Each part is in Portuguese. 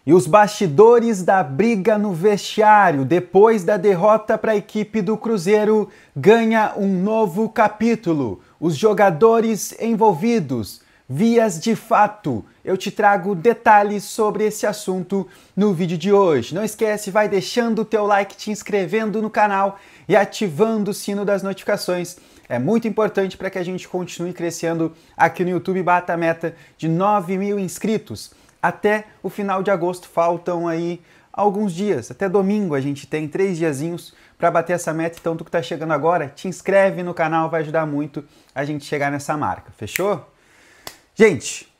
E os bastidores da briga no vestiário depois da derrota para a equipe do Cruzeiro ganha um novo capítulo. Os jogadores envolvidos, vias de fato. Eu te trago detalhes sobre esse assunto no vídeo de hoje. Não esquece, vai deixando o teu like, te inscrevendo no canal e ativando o sino das notificações. É muito importante para que a gente continue crescendo aqui no YouTube, bata a meta de 9.000 inscritos. Até o final de agosto faltam aí alguns dias, até domingo a gente tem 3 diazinhos para bater essa meta, então tu que tá chegando agora, te inscreve no canal, vai ajudar muito a gente chegar nessa marca, fechou? Gente,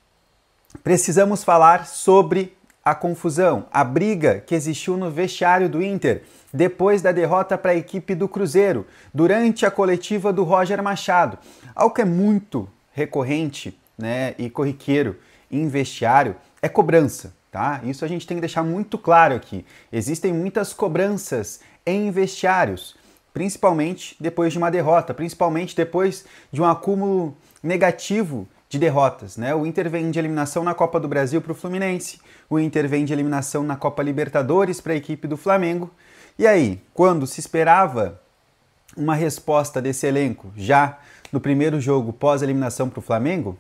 precisamos falar sobre a confusão, a briga que existiu no vestiário do Inter depois da derrota para a equipe do Cruzeiro, durante a coletiva do Roger Machado. Algo que é muito recorrente, né, e corriqueiro em vestiário é cobrança, tá? Isso a gente tem que deixar muito claro aqui. Existem muitas cobranças em vestiários, principalmente depois de uma derrota, principalmente depois de um acúmulo negativo de derrotas, né? O Inter vem de eliminação na Copa do Brasil para o Fluminense, o Inter vem de eliminação na Copa Libertadores para a equipe do Flamengo. E aí, quando se esperava uma resposta desse elenco já no primeiro jogo pós-eliminação para o Flamengo,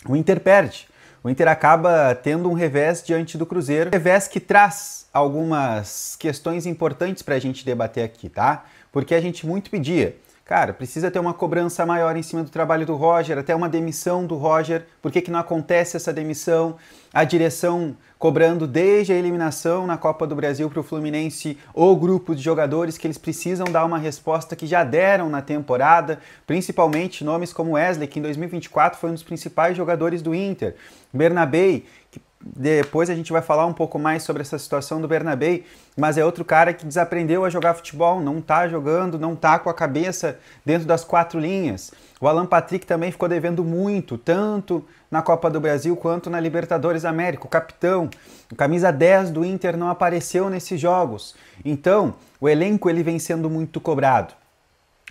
o Inter perde. O Inter acaba tendo um revés diante do Cruzeiro, revés que traz algumas questões importantes para a gente debater aqui, tá? Porque a gente muito pedia, cara, precisa ter uma cobrança maior em cima do trabalho do Roger, até uma demissão do Roger, por que não acontece essa demissão? A direção cobrando desde a eliminação na Copa do Brasil para o Fluminense o grupo de jogadores que eles precisam dar uma resposta que já deram na temporada, principalmente nomes como Wesley, que em 2024 foi um dos principais jogadores do Inter, Bernabei, que depois a gente vai falar um pouco mais sobre essa situação do Bernabei, mas é outro cara que desaprendeu a jogar futebol, não tá jogando, não tá com a cabeça dentro das 4 linhas. O Alan Patrick também ficou devendo muito, tanto na Copa do Brasil quanto na Libertadores América. O capitão, o camisa 10 do Inter não apareceu nesses jogos. Então, o elenco ele vem sendo muito cobrado.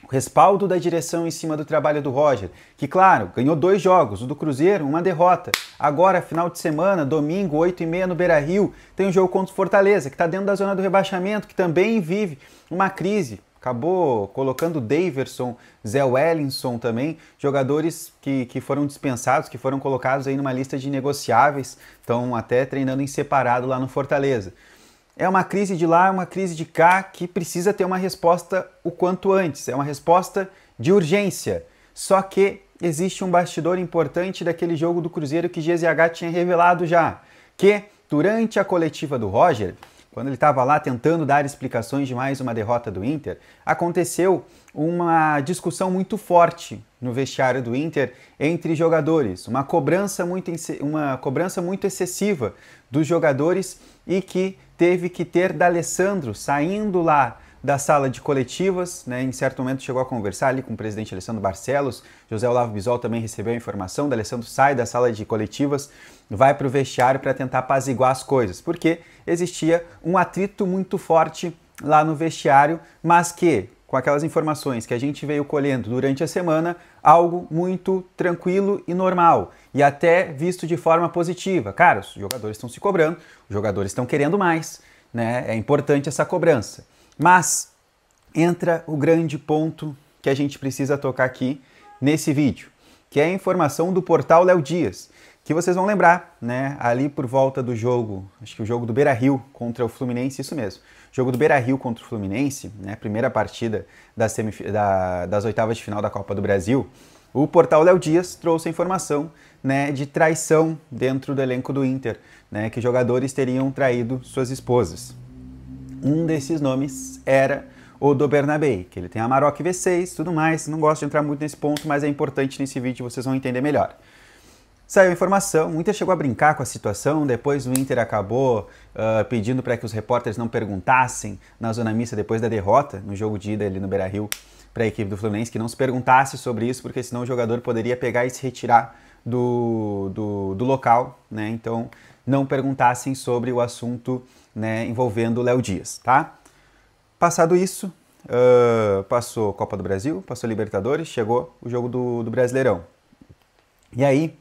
O respaldo da direção em cima do trabalho do Roger, que claro, ganhou 2 jogos, o do Cruzeiro, uma derrota. Agora, final de semana, domingo, 8h30 no Beira-Rio, tem um jogo contra o Fortaleza, que está dentro da zona do rebaixamento, que também vive uma crise. Acabou colocando Daverson, Zé Wellington também, jogadores que foram dispensados, que foram colocados aí numa lista de negociáveis, estão até treinando em separado lá no Fortaleza. É uma crise de lá, é uma crise de cá que precisa ter uma resposta o quanto antes. É uma resposta de urgência. Só que existe um bastidor importante daquele jogo do Cruzeiro que GZH tinha revelado já. Que durante a coletiva do Roger, quando ele estava lá tentando dar explicações de mais uma derrota do Inter, aconteceu uma discussão muito forte no vestiário do Inter entre jogadores. Uma cobrança muito excessiva dos jogadores e que teve que ter D'Alessandro saindo lá da sala de coletivas, né? Em certo momento chegou a conversar ali com o presidente Alessandro Barcelos, José Olavo Bisol também recebeu a informação, D'Alessandro sai da sala de coletivas, vai para o vestiário para tentar apaziguar as coisas, porque existia um atrito muito forte lá no vestiário, mas que, com aquelas informações que a gente veio colhendo durante a semana, algo muito tranquilo e normal, e até visto de forma positiva. Cara, os jogadores estão se cobrando, os jogadores estão querendo mais, né? É importante essa cobrança. Mas entra o grande ponto que a gente precisa tocar aqui nesse vídeo, que é a informação do portal Léo Dias, que vocês vão lembrar, né, ali por volta do jogo, acho que o jogo do Beira-Rio contra o Fluminense, isso mesmo, jogo do Beira-Rio contra o Fluminense, né, primeira partida das oitavas de final da Copa do Brasil, o portal Léo Dias trouxe a informação, né, de traição dentro do elenco do Inter, né, que jogadores teriam traído suas esposas. Um desses nomes era o do Bernabei, que ele tem a Amarok V6 e tudo mais, não gosto de entrar muito nesse ponto, mas é importante nesse vídeo, vocês vão entender melhor. Saiu a informação, o Inter chegou a brincar com a situação, depois o Inter acabou pedindo para que os repórteres não perguntassem na zona mista depois da derrota, no jogo de ida ali no Beira-Rio, para a equipe do Fluminense, que não se perguntasse sobre isso, porque senão o jogador poderia pegar e se retirar do local, né? Então não perguntassem sobre o assunto, né, envolvendo o Léo Dias, tá? Passado isso, passou Copa do Brasil, passou Libertadores, chegou o jogo do Brasileirão. E aí,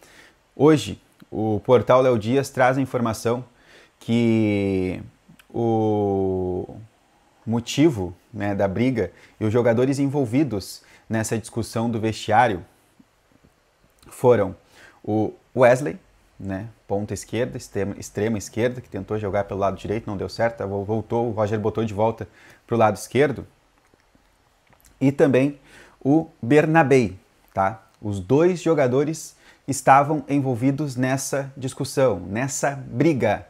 hoje, o portal Léo Dias traz a informação que o motivo, né, da briga e os jogadores envolvidos nessa discussão do vestiário foram o Wesley, né, ponta esquerda, extrema esquerda, que tentou jogar pelo lado direito, não deu certo, voltou, o Roger botou de volta para o lado esquerdo, e também o Bernabei, tá? Os dois jogadores estavam envolvidos nessa discussão, nessa briga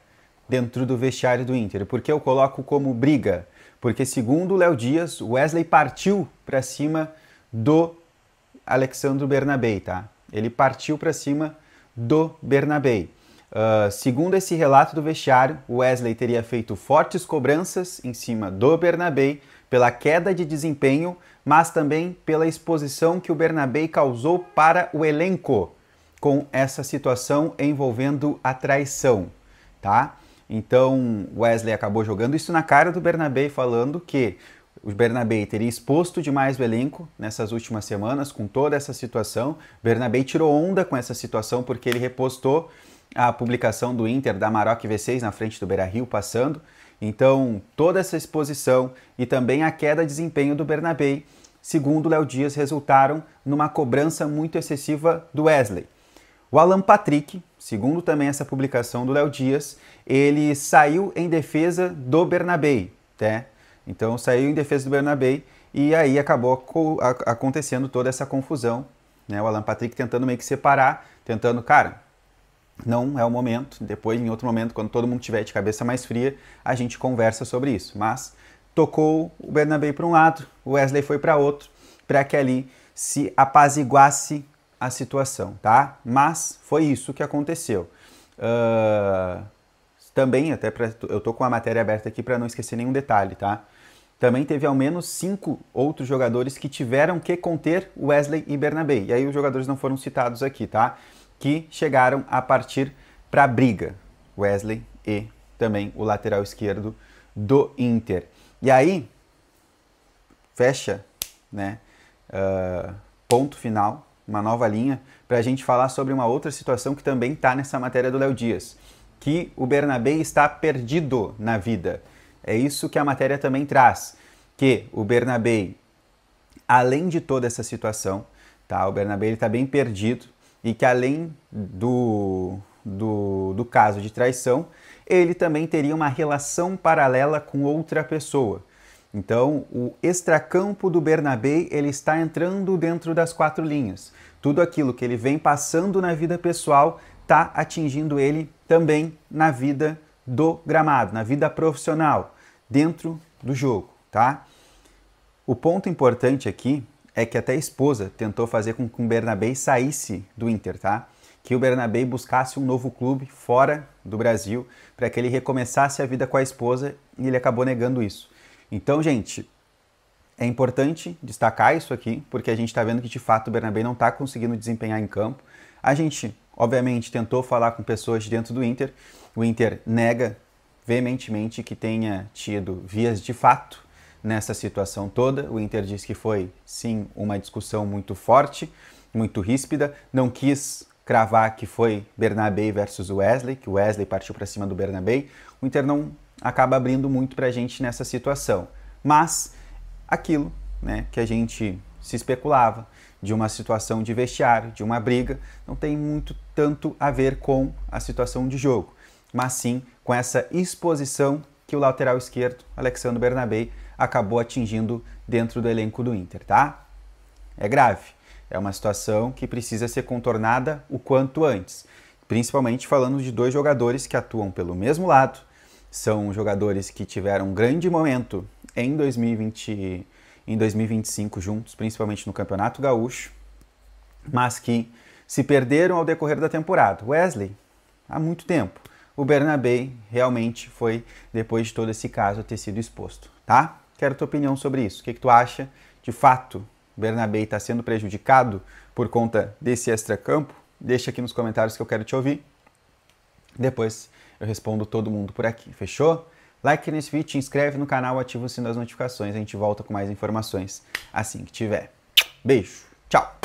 dentro do vestiário do Inter. Por que eu coloco como briga? Porque, segundo o Léo Dias, o Wesley partiu para cima do Alexandre Bernabei, tá? Ele partiu para cima do Bernabei. Segundo esse relato do vestiário, o Wesley teria feito fortes cobranças em cima do Bernabei pela queda de desempenho, mas também pela exposição que o Bernabei causou para o elenco com essa situação envolvendo a traição, tá? Então, Wesley acabou jogando isso na cara do Bernabei, falando que o Bernabei teria exposto demais o elenco nessas últimas semanas com toda essa situação. O Bernabei tirou onda com essa situação porque ele repostou a publicação do Inter da Amarok V6 na frente do Beira-Rio passando. Então, toda essa exposição e também a queda de desempenho do Bernabei, segundo o Léo Dias, resultaram numa cobrança muito excessiva do Wesley. O Alan Patrick, segundo também essa publicação do Léo Dias, ele saiu em defesa do Bernabei, né? Então saiu em defesa do Bernabei e aí acabou acontecendo toda essa confusão, né? O Alan Patrick tentando meio que separar, tentando, cara, não é o momento, depois em outro momento, quando todo mundo tiver de cabeça mais fria, a gente conversa sobre isso. Mas tocou o Bernabei para um lado, o Wesley foi para outro, para que ali se apaziguasse a situação, tá? Mas foi isso que aconteceu. Também, eu tô com a matéria aberta aqui para não esquecer nenhum detalhe, tá? Também teve ao menos 5 outros jogadores que tiveram que conter Wesley e Bernabei. E aí os jogadores não foram citados aqui, tá? Que chegaram a partir para a briga. Wesley e também o lateral esquerdo do Inter. E aí, fecha, né? Ponto final, uma nova linha, para a gente falar sobre uma outra situação que também está nessa matéria do Léo Dias, que o Bernabei está perdido na vida. É isso que a matéria também traz, que o Bernabei, além de toda essa situação, tá? O Bernabei está bem perdido e que além do caso de traição, ele também teria uma relação paralela com outra pessoa. Então, o extracampo do Bernabei, ele está entrando dentro das 4 linhas. Tudo aquilo que ele vem passando na vida pessoal está atingindo ele também na vida do gramado, na vida profissional, dentro do jogo, tá? O ponto importante aqui é que até a esposa tentou fazer com que o Bernabei saísse do Inter, tá? Que o Bernabei buscasse um novo clube fora do Brasil para que ele recomeçasse a vida com a esposa e ele acabou negando isso. Então, gente, é importante destacar isso aqui, porque a gente está vendo que, de fato, o Bernabei não está conseguindo desempenhar em campo. A gente, obviamente, tentou falar com pessoas de dentro do Inter. O Inter nega veementemente que tenha tido vias de fato nessa situação toda. O Inter diz que foi, sim, uma discussão muito forte, muito ríspida. Não quis cravar que foi Bernabei versus Wesley, que o Wesley partiu para cima do Bernabei. O Inter não acaba abrindo muito para a gente nessa situação. Mas aquilo, né, que a gente se especulava de uma situação de vestiário, de uma briga, não tem muito tanto a ver com a situação de jogo, mas sim com essa exposição que o lateral esquerdo, Alexandre Bernabei, acabou atingindo dentro do elenco do Inter, tá? É grave, é uma situação que precisa ser contornada o quanto antes, principalmente falando de 2 jogadores que atuam pelo mesmo lado. São jogadores que tiveram um grande momento em 2025 juntos, principalmente no Campeonato Gaúcho, mas que se perderam ao decorrer da temporada. Wesley, há muito tempo. O Bernabei realmente foi depois de todo esse caso ter sido exposto, tá? Quero tua opinião sobre isso. O que tu acha? De fato, o Bernabei está sendo prejudicado por conta desse extracampo? Deixa aqui nos comentários que eu quero te ouvir. Depois eu respondo todo mundo por aqui, fechou? Like nesse vídeo, se inscreve no canal, ativa o sino das notificações, a gente volta com mais informações assim que tiver. Beijo, tchau!